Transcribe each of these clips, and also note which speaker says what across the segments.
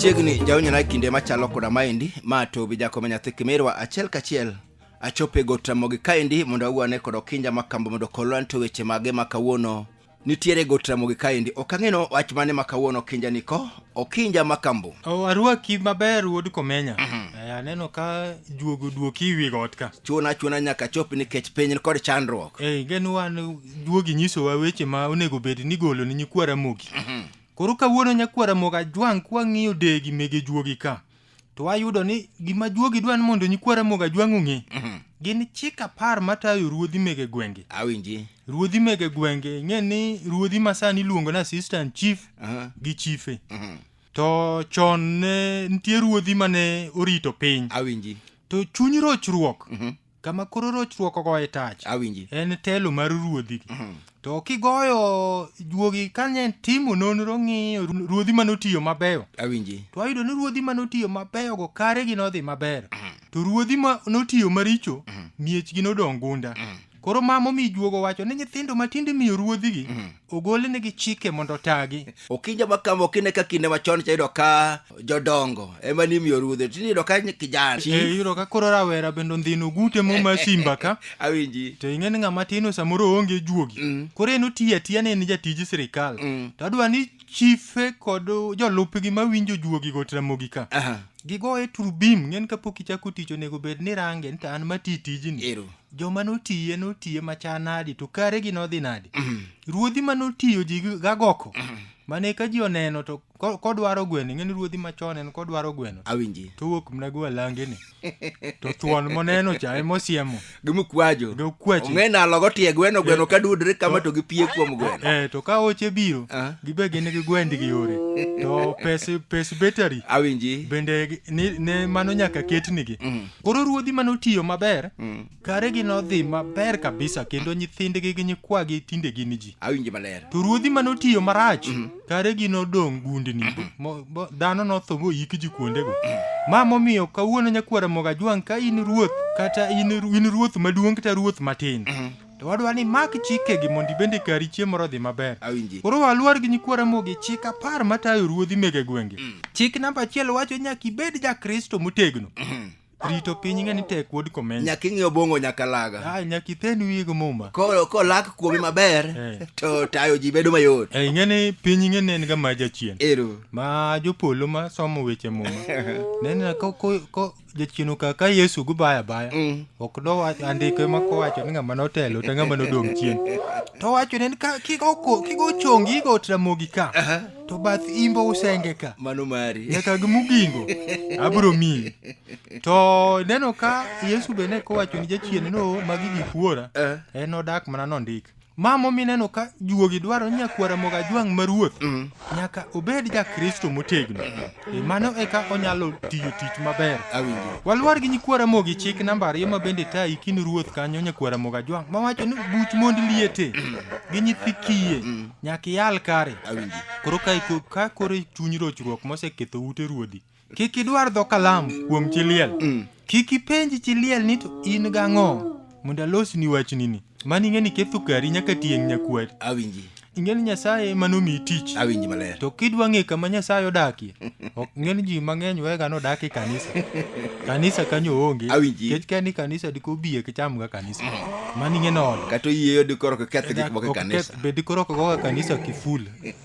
Speaker 1: Machiegni jaunyana kinde machalo koda maendi ma to bijako manyathi kimirwa achiel kachiel achope gotramogi kaendi mondo awane kod Okinja Makambo mondo kolwan to weche mage makawuono nitiere gotramogi kaendi. Okang'eno wach mane makawuono Okinja niko Okinja Makambo.
Speaker 2: Arwaki maber Ruodhi komenya. Aneno ka juogo duoki wi got ka.
Speaker 1: Chuona nyaka chop nikech piny kod chandruok.
Speaker 2: Genu wan juogi nyiso wa weche ma onego bed ni golo ni nyikwara mogi. Koro kawuono nyakwara moga jwang kwa ng'iyo degi mege juogi ka. To wayudo ni gima juogi dwan mondo nyikwara moga jwang ong'e. Gin chika par matayo ruodhi mege gwenge.
Speaker 1: Awinji.
Speaker 2: Ruodhi mege gwenge ng'e ni ruodhi masani luongo na assistant chief gi chiefe. To chon ne nitie ruodhi mane orito piny.
Speaker 1: Awinji.
Speaker 2: To chuny rochruok. Kama koro rochruok ogoye tach.
Speaker 1: Awinji.
Speaker 2: En telo mar ruodhi. To kigoyo juogi kanye timo nonro ng'iyo ruodhi manotiyo mabeyo.
Speaker 1: Awinji.
Speaker 2: To ayudo ni ruodhi manotiyo mabeyo go kare gi nodhi maber. To ruodhi manotiyo maricho miech gi nodong gunda. Koro mamo mi juogo wacho ni nyithindo matinde miyo ruodhi gi ogole negi chike mondo tagi.
Speaker 1: Okinja Makambo kine ka kinde machon chayudo ka jodongo ema ni miyo ruodhi tinido ka kijana.
Speaker 2: Yudo ka koro rawera bendo ndhino gute mo simba ka.
Speaker 1: Awinji.
Speaker 2: To ing'e ni ng'ama tino samoro onge juogi. Koro en otiya ne en jatij sirikal. To adwa ni chiefe kod jolupgi mawinjo juogi gotramogi ka. Gigoye turbim ng'en kapok ichako tich onego bed ni range nta an mati tijni. Joma notiye machanadi to kare gi nodhi nadi. Ruodhi manotiyo ji gagoko. Mane ka ji oneno to kodwaro gweno ng'en ruodhi machon en kodwaro gweno.
Speaker 1: Awinji.
Speaker 2: To wuok mnago alange ni. To thuon moneno cha emosiemo.
Speaker 1: Gimukwajo.
Speaker 2: Gokwache.
Speaker 1: Ong'ena logo tie gweno kadudre kama to gipie kuom gweno.
Speaker 2: To ka oche biro gibe gin gi gwendi gi yore. To pes battery.
Speaker 1: Awinji.
Speaker 2: Bende ne mano nyaka ketnigi. Koro ruodhi manotiyo maber kare gi nodhi maber kabisa kendo nyithindgi gi nyikwagi tinde gin ji.
Speaker 1: Awinji maler.
Speaker 2: To ruodhi manotiyo marach kare gi nodong gundni. Dhano notho moyik ji kuondego. Mamo miyo kawuono nyakwara moga jwang ka in ruoth kata in ruoth maduong' kata ruoth matin. To wadwa ni mak chike gi mondi bende kari chiemo rodhi maber.
Speaker 1: Awinji.
Speaker 2: Koro waluor gi nyikwara mogi chik apar matayo ruodhi mege gwenge. Chik namba 1 wacho nyaka ibed ja Kristo motegno. Rito piny ng'eni tek Wuod komenya.
Speaker 1: Nyaka ing'iyo bongo nyaka laga.
Speaker 2: Nyaka ithen wigo muma.
Speaker 1: Ko lak kuomi maber to tayo ji bedo mayot.
Speaker 2: Ng'eni piny ng'eni en ga ma jachien.
Speaker 1: Ma
Speaker 2: jopolo ma somo weche muma. Nena ko jachien kaka Yesu gubaya baya. Ok do andike ma ko wacho ni ng'ama notelo to ng'ama nodong chien. To wacho ni kigo chongi go tramogi ka. To bath imbo usenge ka.
Speaker 1: Mano mari.
Speaker 2: Nyaka gimugingo. Abro mi. To neno ka Yesu bene ko wacho ni jachien no magi gikwora. En odak mana nondik. Mamo mineno ka juogi dwaro nyakwara moga jwang' maruoth. Nyaka obed ja Kristo motegno. Mano eka onyalo tiyo tich maber.
Speaker 1: Awinji.
Speaker 2: Waluor gi nyikwara mogi chik namba 2 ma bende tayi kin ruoth kanyo nyakwara moga jwang'. Ma wacho ni buch mond liete gi nyithi kiye nyaka yal kare.
Speaker 1: Awinji.
Speaker 2: Koro ka koro chuny rochruok moseketho ute ruodhi. Kik idwar dho kalam kuom chiliel. Kik ipenji chiliel ni to in gang'o mondo alosni wachni ni. Mani ing'eni ketho kari nyaka tieng' nyakwari.
Speaker 1: Awinji.
Speaker 2: Ing'eni Nyasaye manomi tich.
Speaker 1: Awinji maler.
Speaker 2: To kidwa ng'e kama Nyasaye odakie. Ok ng'eni ji mang'eny wega nodak e kanisa. Kanisa kanyo onge.
Speaker 1: Awinji.
Speaker 2: Kech kani kanisa diko biye kicham ga kanisa. Mani ing'eno od.
Speaker 1: Kato yieyo dikoro ko keth gik moko e kanisa.
Speaker 2: Be dikoro ko go kanisa kiful.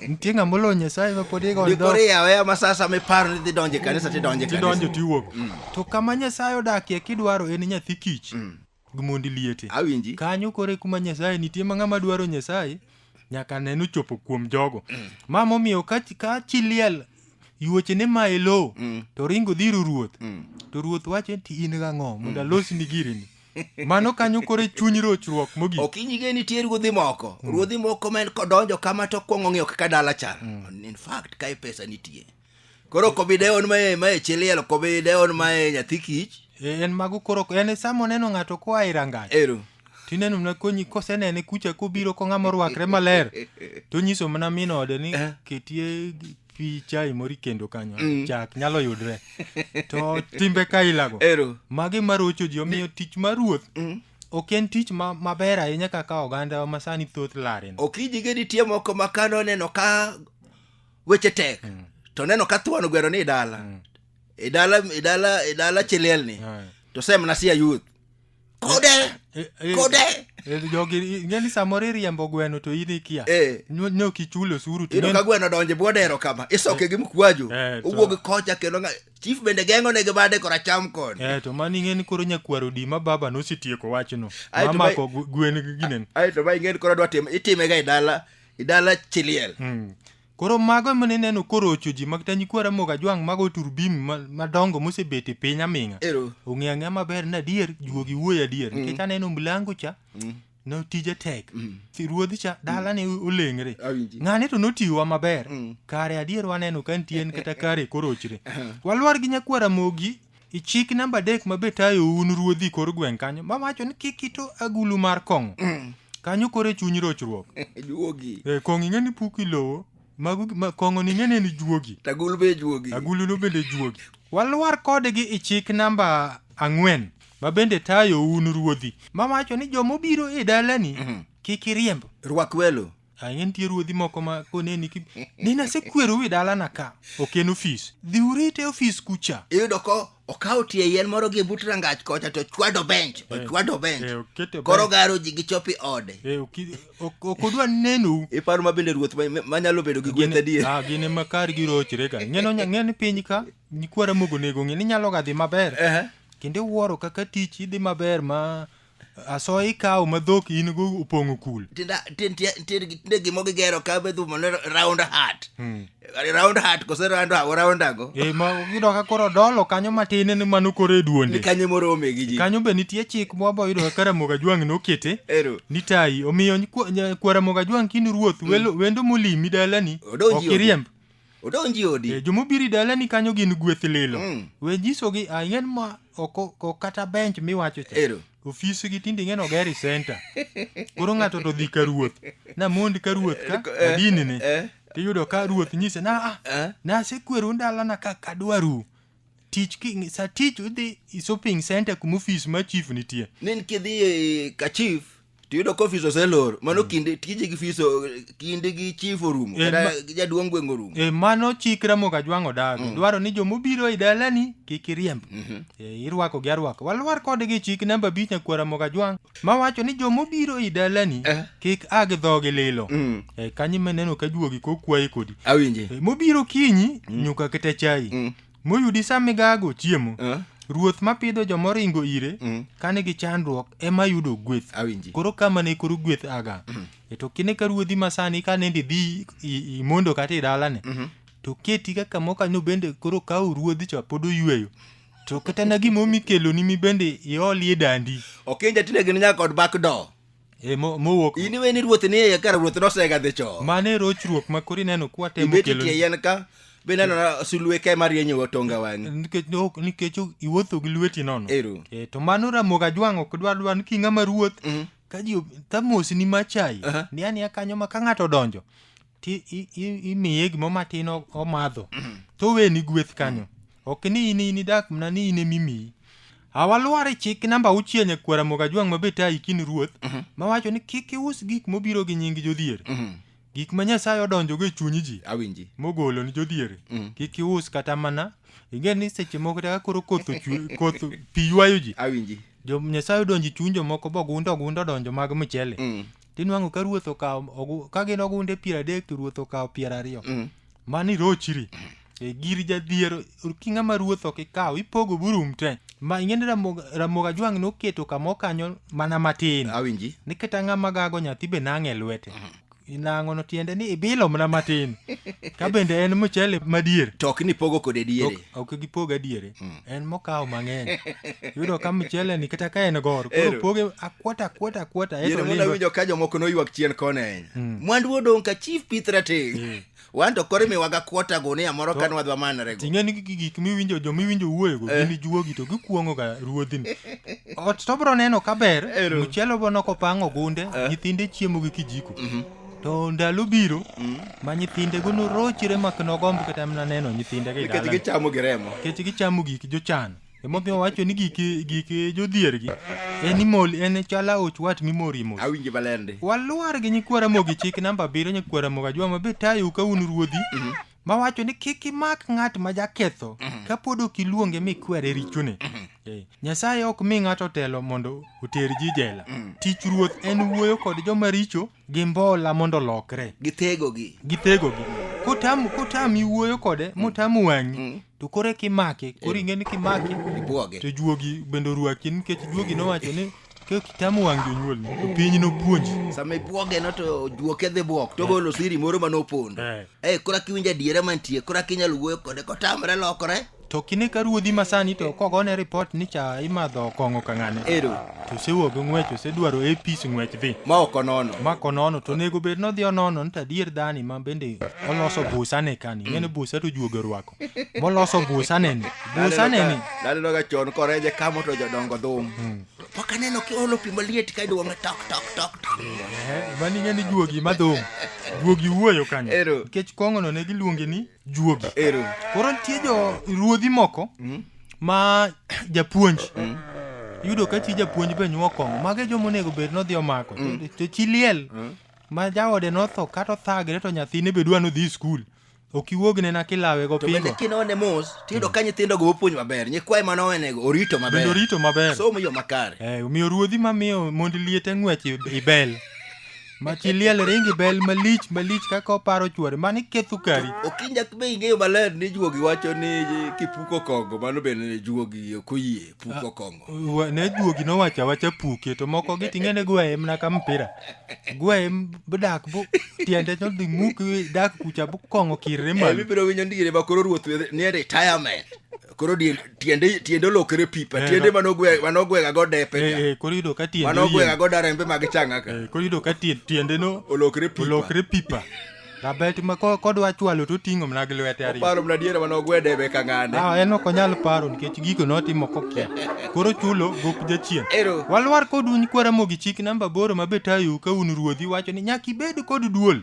Speaker 2: Nitie ng'amolo Nyasaye ma pod igo.
Speaker 1: Dikoro yawe masasa me paro ni dhi donje kanisa ti donje kanisa.
Speaker 2: Ti donje ti wuok. To kama Nyasaye odakie kidwaro en nyathi kich. Gimondi liete.
Speaker 1: Awinji.
Speaker 2: Kanyo kore kuma Nyasaye nitie ma ng'ama dwaro Nyasaye nyaka neno chopo kuom jogo. Mamo miyo ka chiliel yuoche ne ma elo to ringo dhiru ruoth. To ruoth wacho ti in gang'o mondo alosni girini. Mano kanyo kore chuny rochruok mogi.
Speaker 1: Okinyige nitie ruodhi moko. Ruodhi moko men kodonjo kama to kwongo ng'iyo kaka dala chal. In fact kai pesa nitie. Koro kobideon mae chiliel kobideon mae nyathi kich.
Speaker 2: En mago koro en samo neno ng'ato ko ai rangach. Tineno mna konyi kosenene kucha kobiro ko ng'ama rwakre maler. To nyiso mna min ode ni ketie pi chai mori kendo kanyo. Chak nyalo yudre. To timbe kailago. Magi marocho ji omiyo tich mar ruoth. Ok en tich maber ahinya kaka oganda ma sani thoth laren.
Speaker 1: Okinjige nitie moko makano neno ka weche tek. to neno ka thuon gwero ni dala. Idala chilelni. To sem nasia youth. Kode.
Speaker 2: Jogi ngeni samore riembo gweno to ini kia. No kichulo suru
Speaker 1: to. Ino ka gweno donje bodero kama. Isoke gi mkwaju. Uwuok kocha kendo chief bende gengo ne gibade koracham kon.
Speaker 2: To mani ngeni koro nyakwaro di ma baba no sitieko wachno. Mama ko gwen ginen.
Speaker 1: Ai to ba ngeni koro dwa itime ga idala chiliel.
Speaker 2: Koro mago mane neno korocho ji magtanyi kwara moga jwang mago turbim madongo mosebete piny aminga. Ong'e maber na dier juogi wuoya dier. Nikech aneno mlango cha no tije tek. Ruodhi cha dala ne olengre. Ng'ane to notiwa maber. Kare adier waneno ka ntien kata kare korochre. Walwar gi nyakwara mogi ichik namba 3 mabetayo un ruodhi kor gweng kanyo. Mamacho ni kikito agulu mar kong'o. Kanyo kore chuny rochruok.
Speaker 1: Juogi.
Speaker 2: Kong'o ing'eni puki lowo. Kong'o ni ng'ene ni juogi.
Speaker 1: Agulu be juogi.
Speaker 2: Agulu no bende juogi. Walwar kodgi ichik namba 4 mabende tayo un ruodhi. Mamacho ni jomobiro e dalani kik iriemb.
Speaker 1: Rwak welo.
Speaker 2: Ng'en tie ruodhi moko ma koneni nina sekwero wi dalana ka. Ok en ofis. Dhi urite ofis kucha.
Speaker 1: Iyudo ko okawo tie yien moro gi but rangach kocha to chwado bench. Koro garo ji gichopi ode.
Speaker 2: Okodwa neno.
Speaker 1: Iparo mabende ruoth manyalo bedo gi gweth adier.
Speaker 2: Gine makar girochre ka. Ng'eni piny ka nyikwara mogo nego ng'eni nyalo ga dhi maber. Kendo wuoro kaka tich idhi maber ma asoyi kawo madhok in go upong'o kul.
Speaker 1: Tinde gimo gigero ka bedhu mono round hat. Round hat kose round ago.
Speaker 2: Ma gido ka koro dolo kanyo matin ni mano kore duonde.
Speaker 1: Ni kanyo morome gi ji.
Speaker 2: Kanyo be nitie chik mwabo yudo ka Ramoga Jwang nokete. Ni tayi omiyo Ramoga Jwang kin ruoth wendo molimi dalani okiriemb.
Speaker 1: Odonji odi.
Speaker 2: Jomobiri dalani kanyo gin gweth lelo. We jisogi ng'en ma oko kata bench miwacho cha. Ofisi gi tinde ng'en ogeri center. Koro ng'ato to dhi ka ruoth. Na mond ka ruoth ka adini ne. Tiyudo ka ruoth nyise na sekwero ndalana ka kadwaru. Tich udhi shopping center kuma ofis ma chief nitie.
Speaker 1: Nen kidhi ka chief tiyudo ko ofis oselor. Mano kinde tije gi fiso kinde gi chief orumo. Kata jaduong' gweng' orumo.
Speaker 2: Mano chik Ramoga Jwang odago. Dwaro ni jomobiro e dalani kik iriemb. Irwako gi arwako. Walwar kodgi chik namba 5 nyakwara Ramoga Jwang mawacho ni jomobiro e dalani kik ag dhogi lilo. Kanyi meneno ka juogi kokwaye kodi.
Speaker 1: Awinje.
Speaker 2: Mobiro kinyi nyuka kete chai. Moyudi samigago chiemo. Ruoth mapidho jomoringo ire kane gi chandruok ema yudo gweth. Koro kama ne koro gweth aga. To kine ka ruodhi masani kane dhi imondo kata dalane. To keti kaka moka no bende koro kawo ruodhi cha pod oyweyo. To kata na gimo mikelo ni mi bende ioli e dandi.
Speaker 1: Okinja tinde gin nyaka kod back door.
Speaker 2: Mowuok.
Speaker 1: Ini weni ruoth ni e kar ruoth nosega dhi cho.
Speaker 2: Mane rochruok makori neno kwa temo kelo.
Speaker 1: Ibeti yien ka benano na sulwe ke marienyo tonga wang'i.
Speaker 2: Nikech iwuotho gi lweti nono. To mano Ramoga Jwang ok dwa ni king'ama ruoth ka ji tamos ni machai. Ni ania kanyo ma ka ng'ato donjo ti imiye gimo matin omadho. To weni gweth kanyo. Ok ni ini dak mna ni ine mimi. Awalware chik namba 6 nyakwara Ramoga Jwang mabetayi kin ruoth mawacho ni kik ius gik mobiro gi nying jodhier. Gik ma Nyasaye odonjo go e chuny ji.
Speaker 1: Awinji.
Speaker 2: Mogolo ni jodhiere. Kik ius kata mana. Ing'e ni seche moko kaka koro koth pi ywayo ji.
Speaker 1: Awinji.
Speaker 2: Nyasaye odonjo e chuny jomoko bogundo donjo mag michele. Tinwang'o ka ruoth okawo ka gin ogunde 30 to ruoth okawo 20. Mani rochri. Gir jadhier king'ama ruoth ok ikawo ipogo burum te. Ma ing'eni Ramoga Jwang noketo kamo kanyo mana matin.
Speaker 1: Awinji.
Speaker 2: Niketa ng'ama gago nyathi be nang'e lwete. Inang'o no tiende ni ibilo mana matin. Ka bende en mchele madier.
Speaker 1: Tok ni pogo kode diere.
Speaker 2: Ok gipoga diere. En mokawo mang'eny. Yudo ka mchele ni kata ka en gor. Koro poge akwata.
Speaker 1: Yere mona winjo ka jomoko noywak chien kone. Mwandu odong' ka chief pithra ting. Wanto kore miwaga kwota go ni amoro kanwa dwa manre go.
Speaker 2: Ting'eni gik miwinjo jomiwinjo wuoyo go gin juogi to gikuong'o ga ruodhini. Ot to bro neno kaber. Mchele bono kopang'o gunde. Nyithinde chiemo gi kijiko. To ndalo biro ma nyithinde go norochre mak nogomb kata mna neno nyithinde gi dala.
Speaker 1: Kech gichamo gi remo.
Speaker 2: Kech gichamo gik jochan. Emomiyo wacho ni gik jodhier gi en chala ochwat mimorimo.
Speaker 1: Awinji balende.
Speaker 2: Walwar gi nyikwara mogi chik namba 7 nyakwara Ramoga Jwang mabetayo ka un ruodhi. mawacho ni kik imak ng'at ma jaketho kapod ok iluonge mikwere richone. Nyasaye ok mi ng'ato telo mondo oter ji jela. Tich ruoth en wuoyo kod joma richo gi mbola mondo lokre.
Speaker 1: Gitegogi.
Speaker 2: Kotami wuoyo kode motamu wang'i to kore kimake, koro ing'eni kimake to juogi bende orwaki nikech juogi nowacho ni kitamu wang' jonyuolni to piny nopuonji.
Speaker 1: Sama ibuoge no to juoke dhi buok to golo siri moro manopondo. Kora kiwinjo adiera mantie, kora kinyalo wuoyo kode kotamre lokore.
Speaker 2: To kine ka ruodhi masani to kogone report ni cha imadho kong'o ka ng'ane. To sewuok ng'wech, osedwaro apis ng'wech dhi.
Speaker 1: Ma ok onono.
Speaker 2: Ma konono to nego bed no dhi onono nta adier dhani ma bende oloso busane kani. Ng'ene busa to juogo rwako. Moloso busane ni.
Speaker 1: Naneno ga chon koreje kamo to jodongo dhum. Paka neno kiolo pi maliet ka iduonge tok.
Speaker 2: Mani ng'eni juogi madhum. Juogi wuoyo kanyo. Nikech kong'ono ne giluonge ni juogi. Koro nitie jo ruodhi moko ma japuonj. Yudo ka chi japuonj be nyuo kong'o. Mage jomonego bed no dhi omako. To chi liel ma jaode notho kata othagre to nyathine be dwa no dhi skul. Ok iwuogne na kilawe go pingo.
Speaker 1: To bende kinone mos, tiyudo ka nyithindo go opuonj maber. Nyikwaye manowenego orito maber.
Speaker 2: Bende orito maber.
Speaker 1: Somo yo makare.
Speaker 2: Omiyo ruodhi mamiyo mondi liete ng'wech ibel. Ma chi liel ringi bel malich kaka oparo chwore mani ketho kari.
Speaker 1: Okinja be ing'eyo maler ni juogi wacho ni kipuko kongo mano bende ne juogi okoyie puko kongo.
Speaker 2: Ne juogi nowacho wacha puke to moko giting'ene gweye mna ka mpira. Gweye budak bu tiende to dhi muki dak kucha bu kongo kirre mal.
Speaker 1: Bibiro winjo ndire ma koro ruoth ni retirement. Koro tiende lokere pipa, tiende manogwega go depe.
Speaker 2: Koro yudo ka tiende
Speaker 1: manogwega go darembe mag changa ka.
Speaker 2: Koro yudo ka tiende no
Speaker 1: olokre
Speaker 2: pipa. Rabet ma kodwa chwalo to ting'o mna gi lwete ariyo.
Speaker 1: Paro mna diere manogwe debe ka ng'ane.
Speaker 2: En ok onyal paro nikech giko notimo kokia. Koro chulo gop jachien. Walwar kod uny kwaramo gi chik namba 8 ma betayu ka un ruodhi wacho ni nyaki bed kod duol.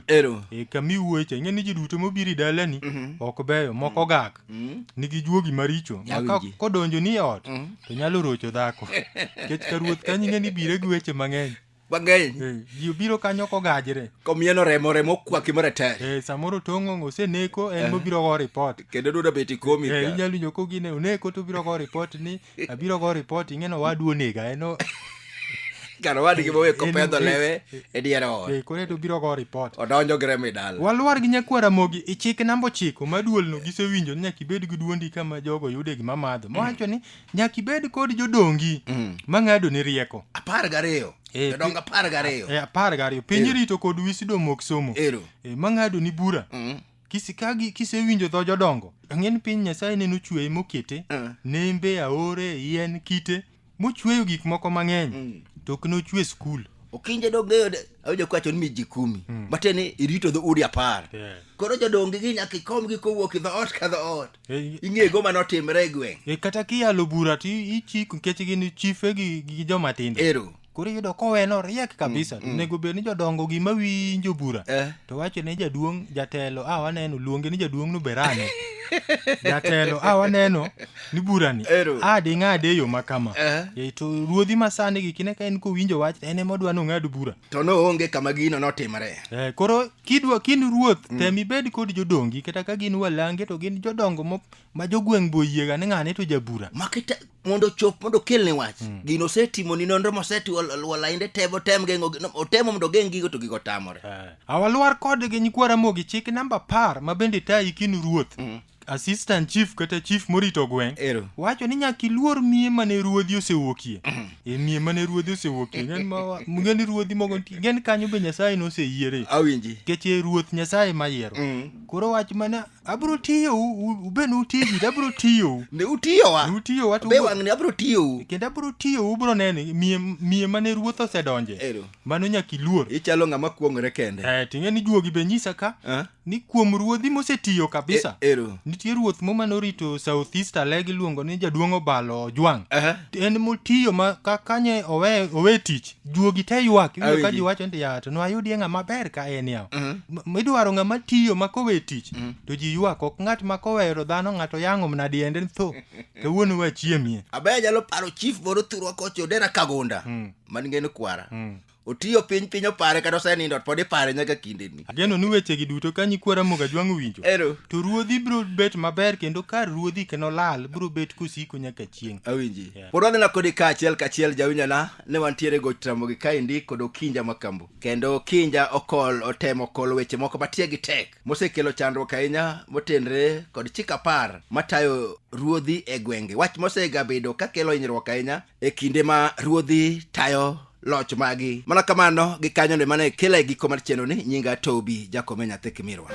Speaker 2: Kami wuoche ng'eni ji duto mobiri dalani ok beyo moko gak. Nigi juogi maricho. Maka kodonjo ni ot to nyalo rocho dhako. Nikech ka ruoth kanyi ng'eni bire gi weche mang'eny. Ji biro kanyo kogajre.
Speaker 1: Komieno remo kwaki maratari.
Speaker 2: Samoro tong'o oseneko en mobiro go report.
Speaker 1: Kendo duda beti komi ka.
Speaker 2: Inyalo winjo kogine oneko to biro go report ni abiro go report ing'eno wadu onega eno.
Speaker 1: Kano wadi gibowe kopedho lewe diere ot.
Speaker 2: Kore to biro go report.
Speaker 1: Odonjo gi remo dala.
Speaker 2: Walwar gi nyakwara mogi ichik namba 9 maduolno gisewinjo ni nyaki bed gi duondi kama jogo yude gima madho. Mowacho ni nyaki bed kod jodongi mang'ado ni rieko.
Speaker 1: 12. Jodongo 12.
Speaker 2: 12. Piny rito kod wisdom ok somo. Mang'ado ni bura. Kisewinjo dho jodongo. Ang'en piny Nyasaye ne nochweye mokete. Nembe, aore, yien, kite. Mochweyo gik moko mang'eny. To ok nochwe skul.
Speaker 1: Okinja dog'eyo awinjo kwacho ni miji 10. Matene irito dho udi 10. Koro jodongi gi nyaka ikomgi kowuok dho ot ka dho ot. Ing'ego manotimre e gweng'.
Speaker 2: Kata kiyalo bura to ichiko nikech gin chife gi joma tindo. Koro yudo koweno riek kabisa. Nego bed ni jodongo gi mawinjo bura. To wacho ne jaduong' jatelo waneno luonge ni jaduong' no berane. Jatelo waneno ni burani ng'ade yo makama. To ruodhi masani gi kine ka en kowinjo wach en ema odwa nong'ad bura.
Speaker 1: To noonge kama gino notimre.
Speaker 2: Koro kin ruoth temi bed kod jodongi kata ka gin walange to gin jodongo ma jogweng' boyiega ni ng'ane to jabura.
Speaker 1: Makita mondo chop mondo kelne wach. Gino setimo ni nonro moseti walainde tem geng'o otemo mondo geng' gigo to gigo tamore.
Speaker 2: Awalwar kod gi nyikwara mogi chik namba 10 ma bende tayi kin ruoth. Assistant chief kata chief morito gweng' wacho ni nyaki luor mie mane ruodhi osewuokie. Mie mane ruodhi osewuokie ng'eni ruodhi mogo gen kanyo be Nyasaye noseyiere.
Speaker 1: Awinji.
Speaker 2: Keche ruoth Nyasaye mayiero. Koro wach mana abro tiyo ubeno utigi abro tiyo.
Speaker 1: Ne utiyowa. Be wang' ni abro tiyo.
Speaker 2: Kendo abro tiyo ubro nene mie mane ruoth osedonje. Mano nyaki luor.
Speaker 1: Ichalo ng'ama kuong'ore kende.
Speaker 2: Ting'eni juogi be nyisa ka ni kuom ruodhi mosetiyo kabisa. Nitie ruoth moma norito South East alegi luongo ni jaduong' Obalo Ojwang'. En motiyo ma kanye owe tich. Juogi te ywak. Ka ji wacho ni to nwayudie ng'ama ber ka en yaw. Midwaro ng'ama tiyo ma kowe tich. To ji ywak ok ng'at ma kowero dhano ng'ato yang'o mna diende tho. Kawuono wachiemie.
Speaker 1: Abe nyalo paro chief moro thurwa kocho Dera Kagunda. Man ngene kwara. otiyo piny opare kata osenindo pod ipare nyaka kindeni.
Speaker 2: Ageno ni wechegi duto ka nyikwara Moga Jwang' winjo.
Speaker 1: Ero.
Speaker 2: To ruodhi biro bet maber kendo kar ruodhi keno lal biro bet kosiko nyaka chieng'.
Speaker 1: Awinji. Pod wadhina kodi kachiel jawinyana ne wantiere goch Ramogi kaendi kod Okinja Makambo. Kendo Okinja otemo kolo weche moko matie gi tek mosekelo chandruok ahinya motenre kod chik 10 matayo ruodhi e gwenge. Wach mosegabedo ka kelo hinyruok ahinya e kinde ma ruodhi tayo loch magi. Mana kamano gikanyo ne mane kela e giko mar chenro ni nyinga Tobi Jakome nyathi Kimirwa.